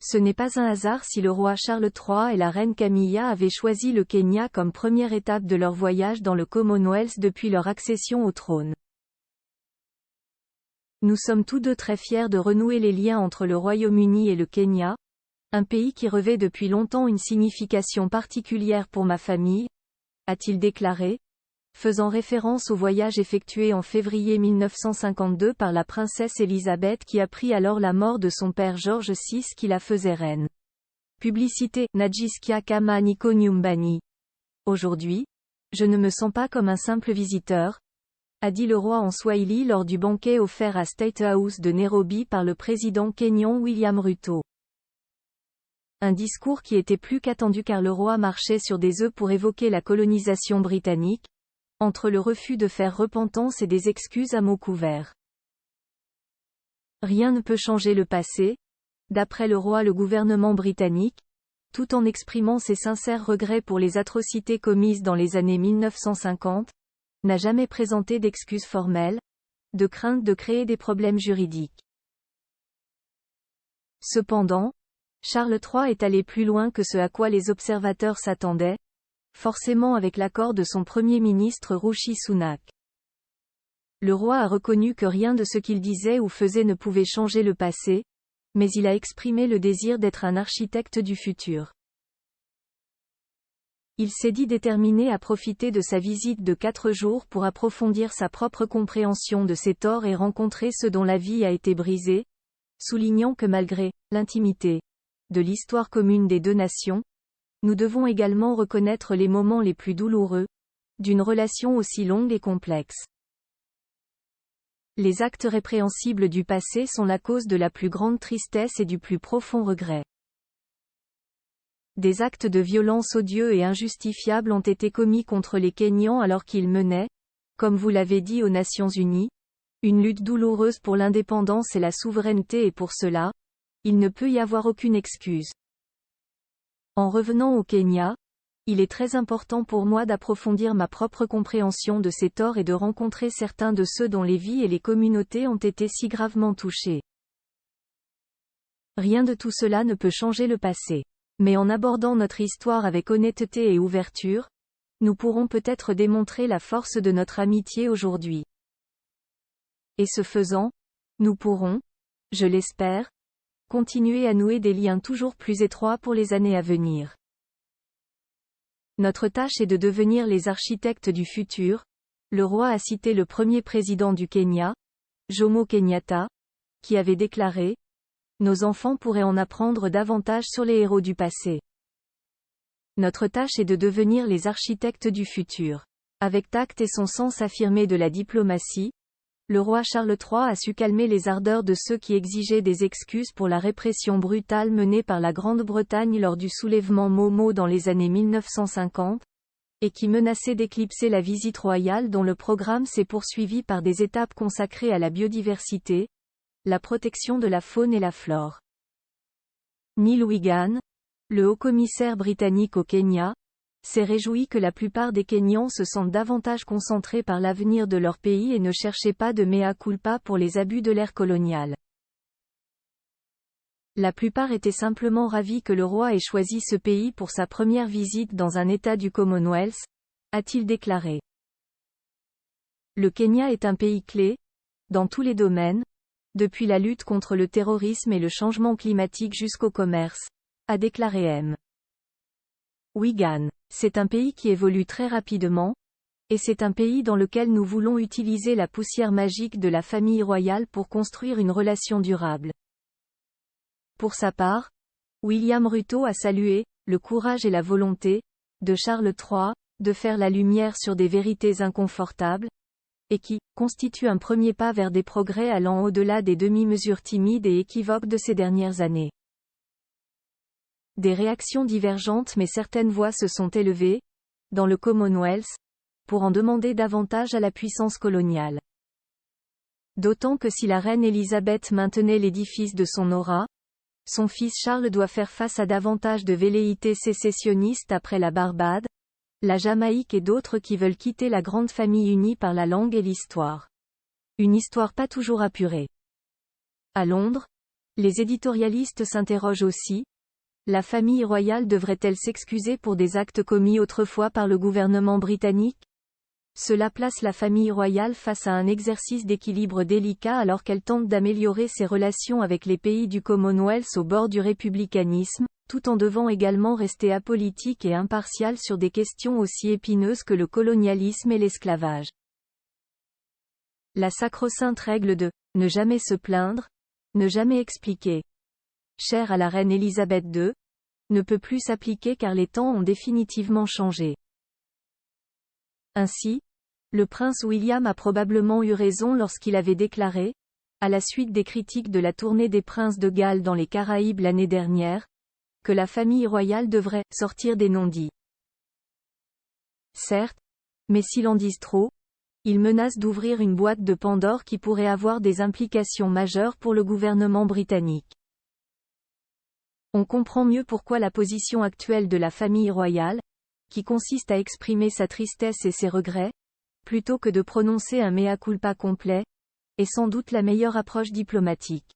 Ce n'est pas un hasard si le roi Charles III et la reine Camilla avaient choisi le Kenya comme première étape de leur voyage dans le Commonwealth depuis leur accession au trône. Nous sommes tous deux très fiers de renouer les liens entre le Royaume-Uni et le Kenya, un pays qui revêt depuis longtemps une signification particulière pour ma famille, a-t-il déclaré, faisant référence au voyage effectué en février 1952 par la princesse Elisabeth qui apprit alors la mort de son père George VI qui la faisait reine. Publicité, Najisikia kama niko nyumbani. Aujourd'hui, je ne me sens pas comme un simple visiteur, a dit le roi en Swahili lors du banquet offert à State House de Nairobi par le président kényan William Ruto. Un discours qui était plus qu'attendu car le roi marchait sur des œufs pour évoquer la colonisation britannique, entre le refus de faire repentance et des excuses à mots couverts. Rien ne peut changer le passé, d'après le roi le gouvernement britannique, tout en exprimant ses sincères regrets pour les atrocités commises dans les années 1950, n'a jamais présenté d'excuses formelles, de crainte de créer des problèmes juridiques. Cependant, Charles III est allé plus loin que ce à quoi les observateurs s'attendaient, forcément avec l'accord de son Premier ministre Rishi Sunak. Le roi a reconnu que rien de ce qu'il disait ou faisait ne pouvait changer le passé, mais il a exprimé le désir d'être un architecte du futur. Il s'est dit déterminé à profiter de sa visite de 4 jours pour approfondir sa propre compréhension de ses torts et rencontrer ceux dont la vie a été brisée, soulignant que malgré l'intimité de l'histoire commune des deux nations, nous devons également reconnaître les moments les plus douloureux d'une relation aussi longue et complexe. Les actes répréhensibles du passé sont la cause de la plus grande tristesse et du plus profond regret. Des actes de violence odieux et injustifiables ont été commis contre les Kenyans alors qu'ils menaient, comme vous l'avez dit aux Nations Unies, une lutte douloureuse pour l'indépendance et la souveraineté et pour cela, il ne peut y avoir aucune excuse. En revenant au Kenya, il est très important pour moi d'approfondir ma propre compréhension de ces torts et de rencontrer certains de ceux dont les vies et les communautés ont été si gravement touchées. Rien de tout cela ne peut changer le passé. Mais en abordant notre histoire avec honnêteté et ouverture, nous pourrons peut-être démontrer la force de notre amitié aujourd'hui. Et ce faisant, nous pourrons, je l'espère, continuer à nouer des liens toujours plus étroits pour les années à venir. Notre tâche est de devenir les architectes du futur, le roi a cité le premier président du Kenya, Jomo Kenyatta, qui avait déclaré « Nos enfants pourraient en apprendre davantage sur les héros du passé. » Notre tâche est de devenir les architectes du futur. Avec tact et son sens affirmé de la diplomatie, le roi Charles III a su calmer les ardeurs de ceux qui exigeaient des excuses pour la répression brutale menée par la Grande-Bretagne lors du soulèvement Momo dans les années 1950, et qui menaçaient d'éclipser la visite royale dont le programme s'est poursuivi par des étapes consacrées à la biodiversité, la protection de la faune et la flore. Neil Wigan, le haut-commissaire britannique au Kenya, s'est réjoui que la plupart des Kenyans se sentent davantage concentrés par l'avenir de leur pays et ne cherchaient pas de mea culpa pour les abus de l'ère coloniale. La plupart étaient simplement ravis que le roi ait choisi ce pays pour sa première visite dans un État du Commonwealth, a-t-il déclaré. Le Kenya est un pays clé, dans tous les domaines, depuis la lutte contre le terrorisme et le changement climatique jusqu'au commerce, a déclaré M. Wigan. C'est un pays qui évolue très rapidement, et c'est un pays dans lequel nous voulons utiliser la poussière magique de la famille royale pour construire une relation durable. Pour sa part, William Ruto a salué le courage et la volonté de Charles III de faire la lumière sur des vérités inconfortables, et qui constituent un premier pas vers des progrès allant au-delà des demi-mesures timides et équivoques de ces dernières années. Des réactions divergentes mais certaines voix se sont élevées, dans le Commonwealth, pour en demander davantage à la puissance coloniale. D'autant que si la reine Elisabeth maintenait l'édifice de son aura, son fils Charles doit faire face à davantage de velléités sécessionnistes après la Barbade, la Jamaïque et d'autres qui veulent quitter la grande famille unie par la langue et l'histoire. Une histoire pas toujours apurée. À Londres, Les éditorialistes s'interrogent aussi. La famille royale devrait-elle s'excuser pour des actes commis autrefois par le gouvernement britannique? Cela place la famille royale face à un exercice d'équilibre délicat alors qu'elle tente d'améliorer ses relations avec les pays du Commonwealth au bord du républicanisme, tout en devant également rester apolitique et impartiale sur des questions aussi épineuses que le colonialisme et l'esclavage. La sacro-sainte règle de « ne jamais se plaindre », ne jamais expliquer, chère à la reine Élisabeth II, ne peut plus s'appliquer car les temps ont définitivement changé. Ainsi, le prince William a probablement eu raison lorsqu'il avait déclaré, à la suite des critiques de la tournée des princes de Galles dans les Caraïbes l'année dernière, que la famille royale devrait « sortir des non-dits ». Certes, mais s'ils en disent trop, ils menacent d'ouvrir une boîte de Pandore qui pourrait avoir des implications majeures pour le gouvernement britannique. On comprend mieux pourquoi la position actuelle de la famille royale, qui consiste à exprimer sa tristesse et ses regrets, plutôt que de prononcer un mea culpa complet, est sans doute la meilleure approche diplomatique.